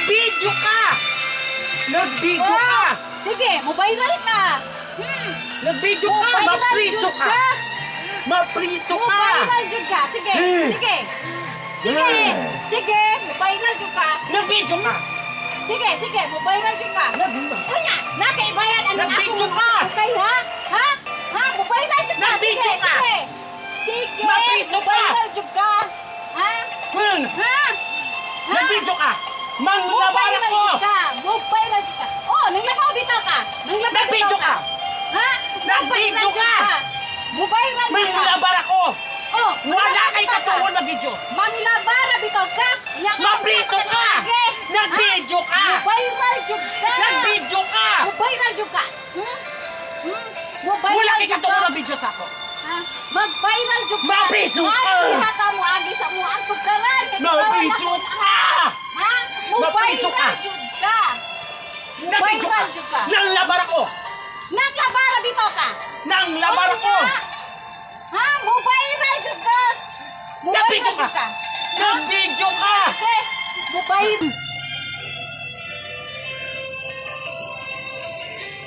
Nag-video ka! Nag-video ka! Sige, mo-viral ka. Nag-video ka! Mo-viral Mapriso jud ka! Mapriso ka! Mo-viral jud ka. Sige, sige. Sige, sige, mo-viral jud ka. Nag-video ka! Sige, sige, mo-viral jud ka. Unya, nakaibayad ang Nag-video ka. Okay, ha? Ha? Ha? Mo-viral jud ka. Nag-video Sige, ka. sige. Sige, Mapriso ka. mo-viral jud ka. Ha? Ha? Ha? Nag-video ka! Manglaban ako! Mo-viral jud ka. Oh, nanglabaw bitaw ka. Nanglabaw Nag-video bitaw ka. Ha? Nag-video Mo-viral jud ka. Mo-viral jud ka. Manglaban ako! Oh, Wala kay bitaw ka. katuon mag-video! Manglabara bitaw ka. Nya Mapriso ka! Nag-video ka! Mo-viral jud ka. Nag-video ka! Mo-viral jud ka. Mo-viral Wala kay jud katuon ka. mag-video sa ako! Ha? Mag-viral jud ka. Mapriso ka. Diha ka mo agi sa mo ang pagkaran. Mapriso ka! Ha? Mapriso ka. Mo-viral jud ka. Nag-video ka! Mo-viral jud ka. Nanglaban ako! Naglabara bitaw ka. Nanglaban ako! Ha? Mo-viral jud ka. Nag-video Mo-viral ka! jud ka. Nag-video ka! Okay. Mo-viral.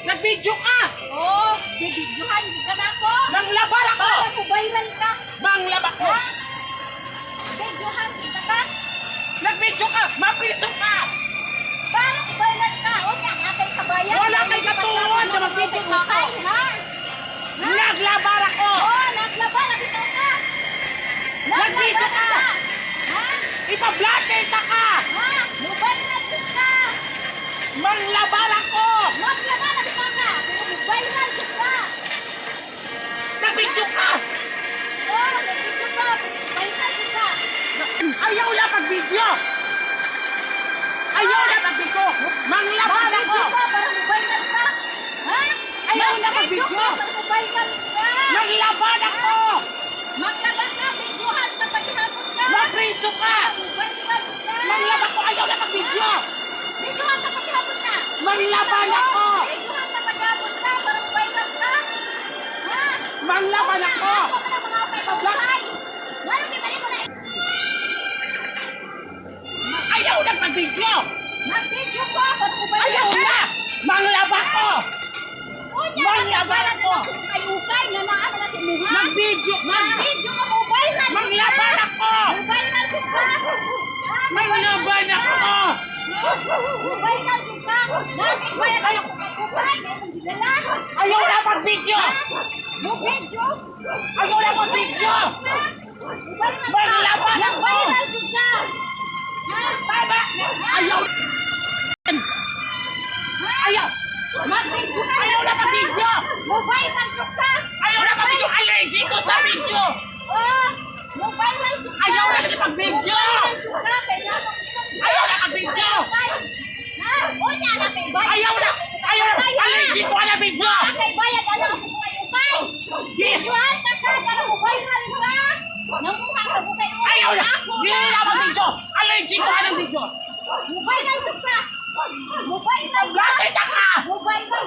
Nag-video ka! Oh, bibidyohan ka na ako. Nanglaban ako! Para mo-viral ka. Manglaba ko! Ha? Bidyohan kita ka. Nag-video ka! Mapriso ka! Para mo-viral ka. O nga, atay kabayan. Wala kay katuon na mag-video sa ako. Ha? Naglaban ako! Oh, naglaban na bitaw ka. Nag-video ka. Ha? Ipa-blatter ka ka! Ha? Mo-viral ka. Manglaban ako! Maglaban na bitaw ka. Pero mo-viral ka. Nag-video ka! Oh, nag-video ka. Viral ka. Ayaw na pag-video! Ayaw na pag-video! Manglaban ako! Mag-video ka para mo-viral ka. Ha? Ayaw na Mag-video mag-video. ka para mo-viral ka. Manglaban ako! Maglaban ka. Videohan ka. Paghapon ka. Mapriso ka! Viral ka. Manglaban ko! Ayaw na pag-video! Videohan ka paghapon ka. Manglaban ako! Videohan ka paghapon ka para mo-viral ka. Ha? Manglaban ako! Ako ka na mga okay. Lalo kay balik mo na. Ayaw na pag-video! Mag-video ko para mo-viral Ayaw ka. na! Manglaban ko! Unya, Manglaban naglaban ako. na ako kay-ukay na naano na si Muha. Mag-video ka! Mag-video ka mo-viral. Manglaban ako! Mo-viral ka. Manglaban ako! Mo-viral ka. Dahil bayad na ako kay-ukay. May mong dinala. Ayaw na pag-video! Mo-video. Ayaw na pag-video! Manglaban ako. Viral ka. Ha? Tama! Ayaw! Ayaw! Mag-video ka. Ayaw na pag-video! Mo-viral ka. Ayaw na pag-video! Allergic ko sa video! Oh, mo-viral ka. Ayaw na pag-video! Mo-viral ka. Kailangan mo kinong- Ayaw na pag-video! Ha? Unya na kay bayad. Ayaw na! Ayaw na! Allergic ko na video! Kay bayad ano ako kay ukay. Videohan ka ka para mo-viral ka. Namuha ka mo kay ukay. Ayaw na! Ako Hindi na pag-video! Allergic ko na video! Mo-viral ka. Mo-viral ka. Bakit ka? Mo-viral